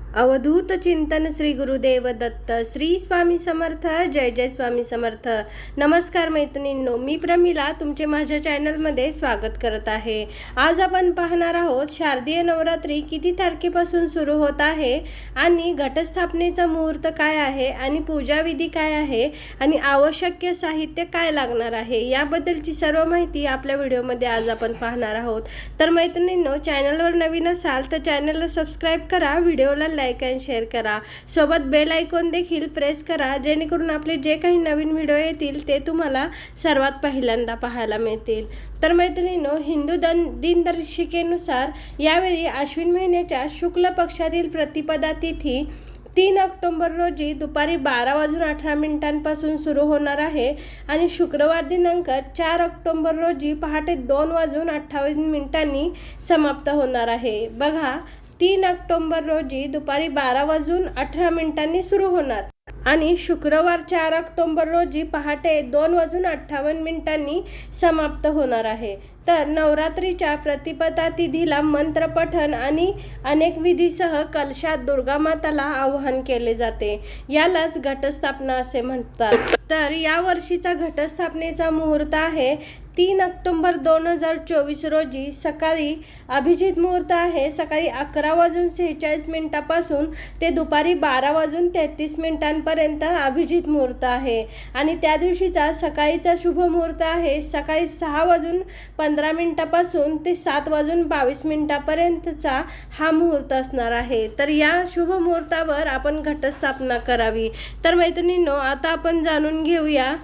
अवधूत चिंतन श्री गुरुदेव दत्त. श्री स्वामी समर्थ. जय जय स्वामी समर्थ. नमस्कार मैत्रिणींनो, मी प्रमिला तुमचे माझ्या चॅनलमध्ये स्वागत करत आहे. आज आपण पाहणार आहोत शारदीय नवरात्री किती तारखेपासून सुरू होत आहे आणि घटस्थापनेचा मुहूर्त काय आहे आणि पूजाविधी काय आहे आणि आवश्यक साहित्य काय लागणार आहे याबद्दलची सर्व माहिती आपल्या व्हिडिओमध्ये आज आपण पाहणार आहोत. तर मैत्रिणींनो, चॅनलवर नवीन असाल तर चॅनलला सबस्क्राईब करा, व्हिडिओला लाईक आणि शेअर करा, सोबत बेल आयकॉन देखील प्रेस करा, जेणेकरून आपले जे काही नवीन व्हिडिओ येतील ते तुम्हाला सर्वात पहिल्यांदा पाहायला मिळतील. तर मैत्रिणींनो, हिंदू दिनदर्शिकेनुसार यावेळी अश्विन महिन्याच्या शुक्ल पक्षातील प्रतिपदा तिथी 3 ऑक्टोबर रोजी दुपारी 12:18 सुरू होणार आहे आणि शुक्रवार दिनांक 4 ऑक्टोबर रोजी पहाटे 2:28 समाप्त होणार आहे. बघा, 3 ऑक्टोबर रोजी दुपारी 12:18 सुरू होणार आणि शुक्रवार 4 ऑक्टोबर रोजी पहाटे 2:58 समाप्त होणार आहे. तर नवरात्रीच्या प्रतिपदा तिथीला मंत्रपठण आणि अनेक विधीसह कलशात दुर्गा माताला आवाहन केले जाते. यालाच घटस्थापना असे म्हणतात. तर या वर्षीचा घटस्थापनेचा मुहूर्त आहे 3 ऑक्टोबर 2024 रोजी सकाळी. अभिजित मुहूर्त आहे सकाळी 11:46 पासून ते दुपारी 12:33 अभिजित मुहूर्त आहे आणि त्या दिवशीचा सकाळीचा शुभ मुहूर्त आहे सकाळी 6:15 पासून ते 7:22 हा मुहूर्त असणार आहे. तर या शुभ मुहूर्तावर आपण घटस्थापना करावी. तर मैत्रिणींनो, आता आपण जाणून घेऊया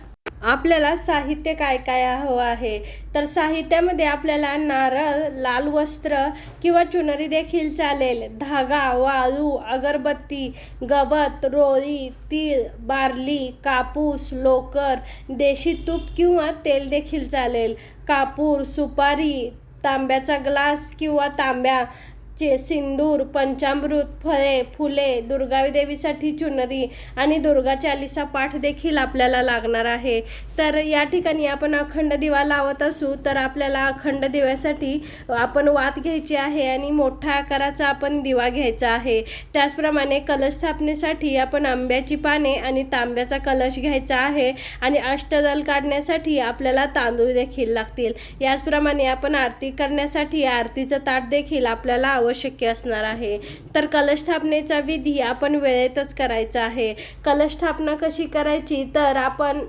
आपल्याला साहित्य काय काय हवं आहे. तर साहित्यामध्ये आपल्याला नारळ, लाल वस्त्र किंवा चुनरी देखील चालेल, धागा, वाळू, अगरबत्ती, गवत, रोळी, तीळ, बार्ली, कापूस, लोकर, देशी तूप किंवा तेल देखील चालेल, कापूर, सुपारी, तांब्याचा ग्लास किंवा तांब्या, सिंदूर, पंचामृत, फळे, फुले, दुर्गादेवीसाठी चुनरी आणि दुर्गा चालीसा पाठ देखील आपल्याला लागणार आहे. तर या ठिकाणी आपण अखंड दिवा लावत असू तर आपल्याला अखंड दिव्यासाठी आपण वात घ्यायची आहे आणि मोठ्या आकाराचा आपण दिवा घ्यायचा आहे. त्याचप्रमाणे कलश स्थापनेसाठी आपण आंब्याची पाने आणि तांब्याचा कलश घ्यायचा आहे आणि अष्टदल काढण्यासाठी आपल्याला तांदूळ देखील लागतील. याचप्रमाणे आपण आरती करण्यासाठी आरतीचं ताट देखील आपल्याला आवश्यक असणार आहे. तर कलश स्थापनेचा विधी आपण वेळेतच करायचा आहे. कलश स्थापना कशी करायची, तर आपण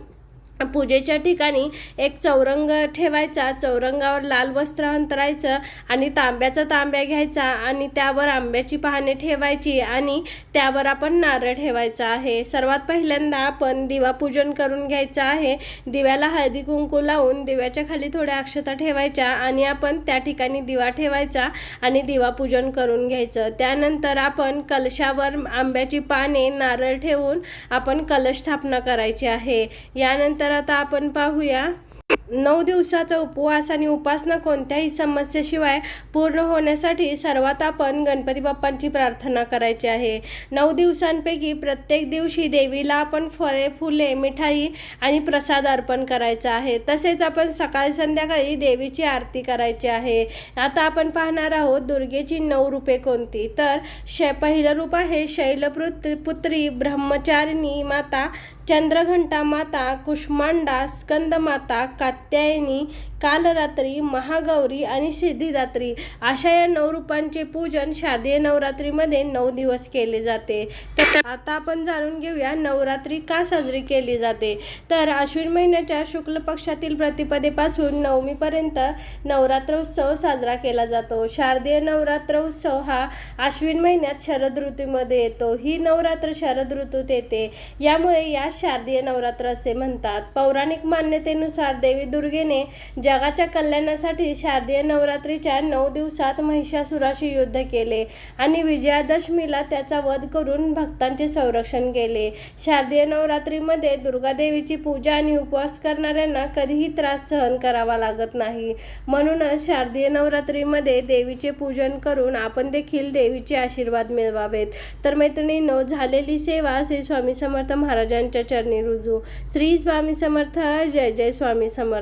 पूजेच्या ठिकाणी एक चौरंग ठेवायचा, चौरंगावर लाल वस्त्र अंतरायचं आणि तांब्याचा तांब्या घ्यायचा आणि त्यावर आंब्याची पाने ठेवायची आणि त्यावर आपण नारळ ठेवायचा आहे. सर्वात पहिल्यांदा आपण दिवा पूजन करून घ्यायचं आहे. दिव्याला हळदी कुंकू लावून दिव्याच्या खाली थोड्या अक्षता ठेवायच्या आणि आपण त्या ठिकाणी दिवा ठेवायचा आणि दिवा पूजन करून घ्यायचं. त्यानंतर आपण कलशावर आंब्याची पाने, नारळ ठेवून आपण कलश स्थापना करायची आहे. यानंतर आता आपण पाहूया 9 दिवसाचा उपवास आणि उपासना कोणत्याही समस्येशिवाय पूर्ण होण्यासाठी सर्वात आपण गणपती बाप्पांची प्रार्थना करायची आहे. 9 दिवसांपैकी प्रत्येक दिवशी देवीला आपण फळे, फुले, मिठाई आणि प्रसाद अर्पण करायचा आहे. तसेच आपण सकाळी संध्याकाळी देवीची आरती करायची आहे. आता आपण पाहणार आहोत दुर्गेची 9 रूपे कोणती. तर पहिलं रूप आहे शैलपुत्री, ब्रह्मचारिणी माता, चंद्रघंटा माता, कुष्मांडा, स्कंद माता, कात्यायनी, कालरात्री, महागौरी आणि सिद्धिदात्री. अशा या 9 रूपांचे पूजन शारदीय नवरात्रीमध्ये 9 दिवस केले जाते. तर आता आपण जाणून घेऊया नवरात्री का साजरी केली जाते. तर अश्विन महिन्याच्या शुक्ल पक्षातील प्रतिपदेपासून नवमीपर्यंत नवरात्र उत्सव साजरा केला जातो. शारदीय नवरात्र उत्सव हा अश्विन महिन्यात शरद ऋतूमध्ये येतो. ही नवरात्र शरद ऋतूत येते, यामुळे या शारदीय नवरात्र असे म्हणतात. पौराणिक मान्यतेनुसार देवी दुर्गेने जगाच्या कल्याणासाठी शारदीय नवरात्रीच्या 9 दिवसात महिषासुराशी युद्ध केले आणि विजयादशमीला त्याचा वध करून भक्तांचे संरक्षण केले. शारदीय नवरात्रीमध्ये दुर्गादेवीची पूजा आणि उपवास करणाऱ्यांना कधीही त्रास सहन करावा लागत नाही. म्हणूनच शारदीय नवरात्रीमध्ये देवीचे पूजन करून आपण देखील देवीचे आशीर्वाद मिळवावेत. तर मैत्रिणींनो, झालेली सेवा श्री स्वामी समर्थ महाराजांच्या चरणी रुजू. श्री स्वामी समर्थ. जय जय स्वामी समर्थ.